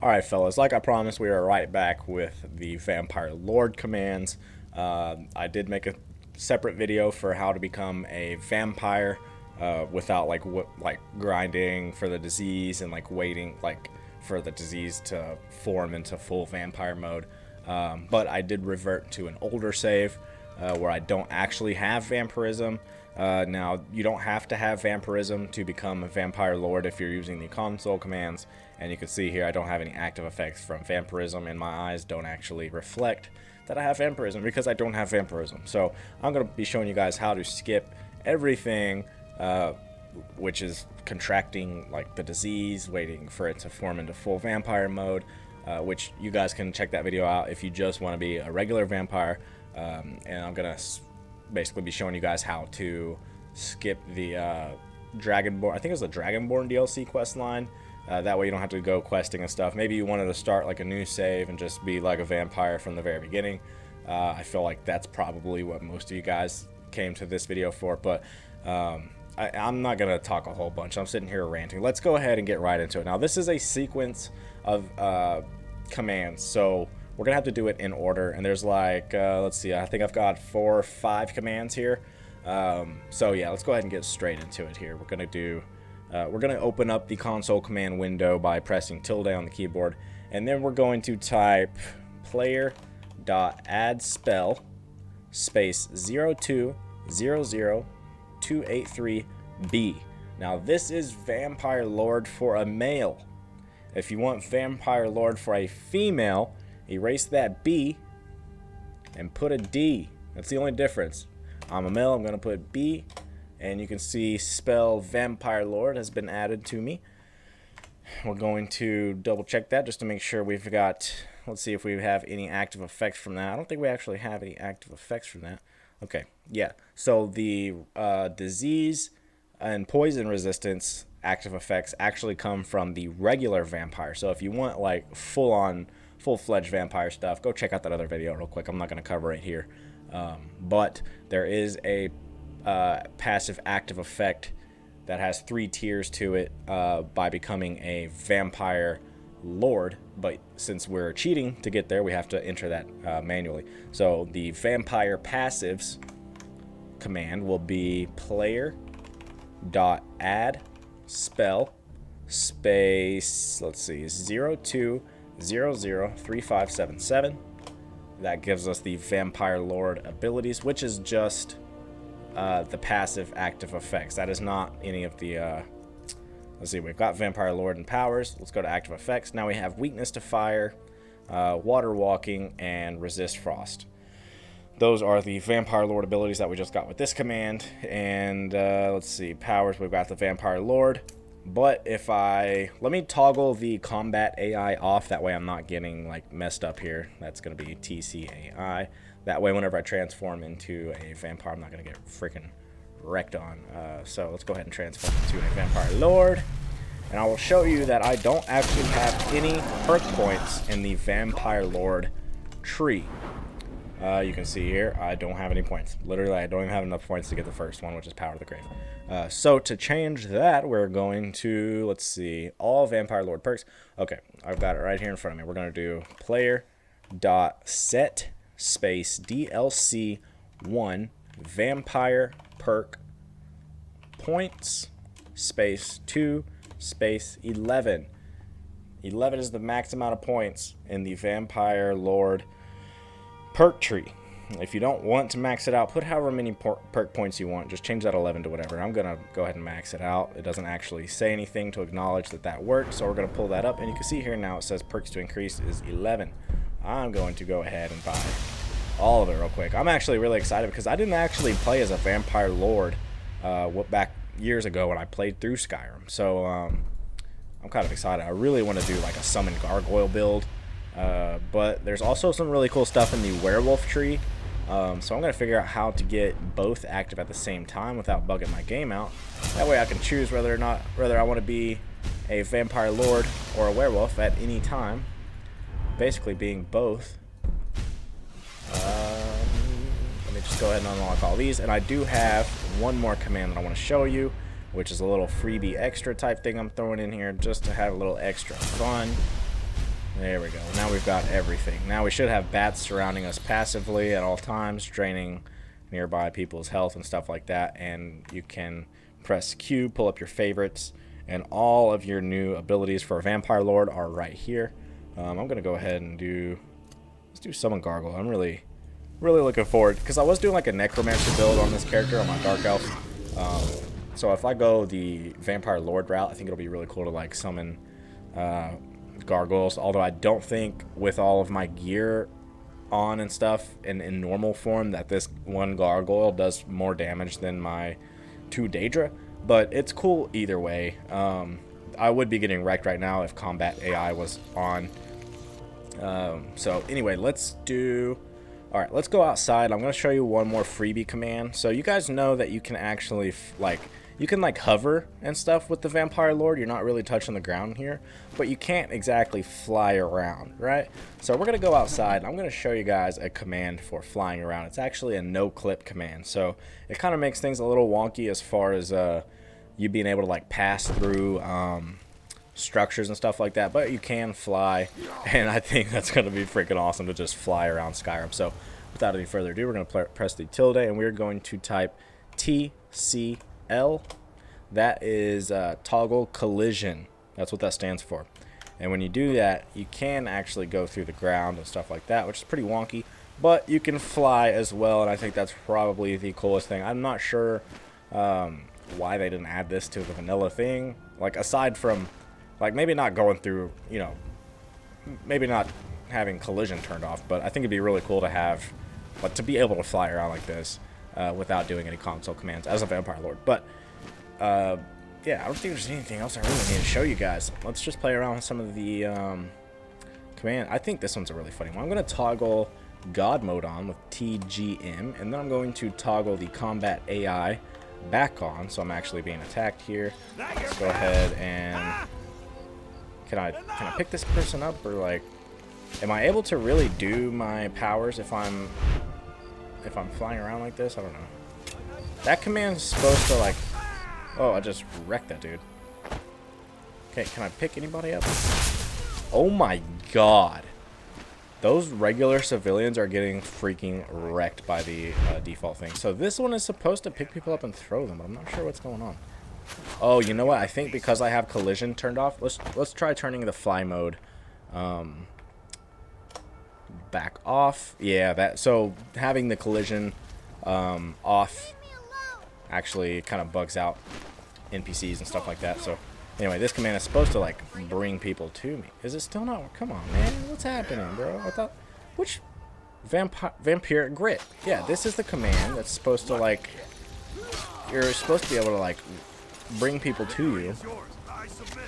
Alright fellas, like I promised, we are right back with the Vampire Lord commands. I did make a separate video for how to become a vampire without like grinding for the disease and like waiting for the disease to form into full vampire mode. But I did revert to an older save where I don't actually have vampirism. Now, you don't have to have vampirism to become a vampire lord if you're using the console commands, and you can see here I don't have any active effects from vampirism, and my eyes don't actually reflect that I have vampirism because I don't have vampirism. So I'm going to be showing you guys how to skip everything, which is contracting like the disease, waiting for it to form into full vampire mode, which you guys can check that video out if you just want to be a regular vampire. And I'm going to basically be showing you guys how to skip the Dragonborn, I think it was the Dragonborn DLC quest line. That way you don't have to go questing and stuff. Maybe you wanted to start like a new save and just be like a vampire from the very beginning. I feel like that's probably what most of you guys came to this video for, but I'm not going to talk a whole bunch. I'm sitting here ranting. Let's go ahead and get right into it. Now, this is a sequence of commands, so we're going to have to do it in order, and there's like, let's see, I think I've got 4 or 5 commands here. So yeah, let's go ahead and get straight into it here. We're going to open up the console command window by pressing tilde on the keyboard, and then we're going to type player.addSpell space 0200283B. Now this is Vampire Lord for a male. If you want Vampire Lord for a female, erase that B and put a D. That's the only difference. I'm a male, I'm going to put B, and you can see spell Vampire Lord has been added to me. We're going to double check that just to make sure we've got, let's see if we have any active effects from that. I don't think we actually have any active effects from that. Okay, yeah. So the disease and poison resistance active effects actually come from the regular vampire. So if you want like full-fledged vampire stuff, go check out that other video real quick. I'm not going to cover it here, but there is a passive active effect that has 3 tiers to it by becoming a vampire lord, but since we're cheating to get there, we have to enter that manually. So the vampire passives command will be player.addSpell space, let's see, 02003577. That gives us the Vampire Lord abilities, which is just the passive active effects. That is not any of the let's see, we've got Vampire Lord and powers. Let's go to active effects. Now we have weakness to fire, water walking, and resist frost. Those are the Vampire Lord abilities that we just got with this command. And let's see, powers, we've got the Vampire Lord. But if let me toggle the combat AI off, that way I'm not getting like messed up here. That's going to be TCAI. That way whenever I transform into a vampire, I'm not going to get freaking wrecked on. So let's go ahead and transform into a Vampire Lord. And I will show you that I don't actually have any perk points in the Vampire Lord tree. You can see here, I don't have any points. Literally, I don't even have enough points to get the first one, which is Power of the Grave. So to change that, we're going to, let's see, all Vampire Lord perks. Okay, I've got it right here in front of me. We're going to do player.set space DLC1 Vampire perk points space 2 space 11. 11 is the max amount of points in the Vampire Lord perk tree. If you don't want to max it out, put however many perk points you want. Just change that 11 to whatever. I'm gonna go ahead and max it out. It doesn't actually say anything to acknowledge that that works, so we're gonna pull that up, and you can see here now it says perks to increase is 11. I'm going to go ahead and buy all of it real quick. I'm actually really excited because I didn't actually play as a Vampire Lord back years ago when I played through Skyrim, so I'm kind of excited. I really want to do like a summon gargoyle build. But there's also some really cool stuff in the werewolf tree, so I'm going to figure out how to get both active at the same time without bugging my game out. That way I can choose whether I want to be a Vampire Lord or a werewolf at any time, basically being both. Let me just go ahead and unlock all these, and I do have one more command that I want to show you, which is a little freebie extra type thing I'm throwing in here just to have a little extra fun. There we go. Now we've got everything. Now we should have bats surrounding us passively at all times, draining nearby people's health and stuff like that. And you can press Q, pull up your favorites, and all of your new abilities for a Vampire Lord are right here. I'm going to go ahead and let's do Summon Gargle. I'm really looking forward, because I was doing like a Necromancer build on this character on my Dark Elf. So if I go the Vampire Lord route, I think it'll be really cool to like summon gargoyles, although I don't think with all of my gear on and stuff in normal form that this one gargoyle does more damage than my 2 Daedra, but it's cool either way. I would be getting wrecked right now if combat AI was on. So anyway, let's go outside. I'm going to show you one more freebie command. So you guys know that you can actually you can like hover and stuff with the Vampire Lord. You're not really touching the ground here, but you can't exactly fly around, right? So we're going to go outside. I'm going to show you guys a command for flying around. It's actually a no-clip command. So it kind of makes things a little wonky as far as you being able to like pass through structures and stuff like that, but you can fly, and I think that's going to be freaking awesome to just fly around Skyrim. So without any further ado, we're going to press the tilde, and we're going to type TCL. That is toggle collision. That's what that stands for. And when you do that, you can actually go through the ground and stuff like that, which is pretty wonky, but you can fly as well, and I think that's probably the coolest thing. I'm not sure why they didn't add this to the vanilla thing, like aside from like maybe not going through, you know, maybe not having collision turned off, but I think it'd be really cool to have, but to be able to fly around like this without doing any console commands as a Vampire Lord. But yeah, I don't think there's anything else I really need to show you guys. Let's just play around with some of the command. I think this one's a really funny one. I'm going to toggle God mode on with TGM, and then I'm going to toggle the combat AI back on, so I'm actually being attacked here. Let's go ahead and can I pick this person up, or like am I able to really do my powers if I'm flying around like this? I don't know. That command's supposed to like, oh, I just wrecked that dude. Okay, can I pick anybody up? Oh my god. Those regular civilians are getting freaking wrecked by the default thing. So this one is supposed to pick people up and throw them, but I'm not sure what's going on. Oh, you know what? I think because I have collision turned off, let's try turning the fly mode back off. Yeah, so having the collision off actually kind of bugs out NPCs and stuff like that. So anyway, this command is supposed to like bring people to me. Is it still not? Come on, man. What's happening, bro? I thought, which vampiric grit? Yeah, this is the command that's supposed to like, you're supposed to be able to like bring people to you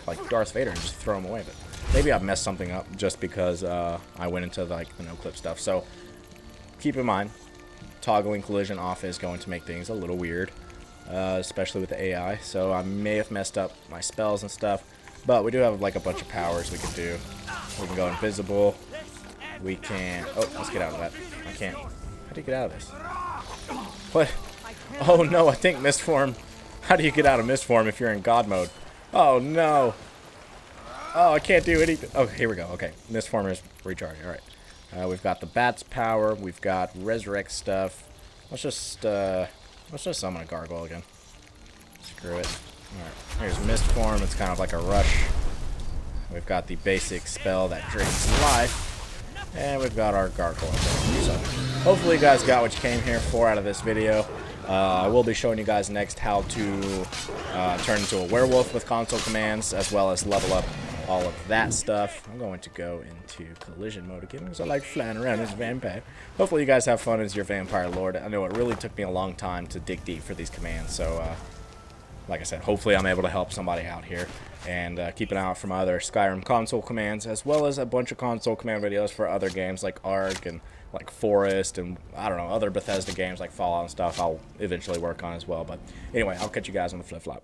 like Darth Vader and just throw them away. But maybe I've messed something up just because I went into like the no clip stuff. So keep in mind, toggling collision off is going to make things a little weird, especially with the AI. So I may have messed up my spells and stuff, but we do have like a bunch of powers we can do. We can go invisible. We can, oh, let's get out of that. I can't. How do you get out of this? What? Oh no, I think mist form. How do you get out of mist form if you're in God mode? Oh no. Oh, I can't do anything. Oh, here we go. Okay, mist form is recharging. All right. We've got the bat's power. We've got resurrect stuff. Let's just summon a gargoyle again. Screw it. All right. Here's mist form. It's kind of like a rush. We've got the basic spell that drains life. And we've got our gargoyle. So hopefully you guys got what you came here for out of this video. I will be showing you guys next how to turn into a werewolf with console commands, as well as level up all of that stuff. I'm going to go into collision mode again because I like flying around as a vampire. Hopefully you guys have fun as your Vampire Lord. I know it really took me a long time to dig deep for these commands, so like I said, hopefully I'm able to help somebody out here. And keep an eye out for my other Skyrim console commands, as well as a bunch of console command videos for other games like Ark and like Forest and, I don't know, other Bethesda games like Fallout and stuff I'll eventually work on as well. But anyway, I'll catch you guys on the flip-flop.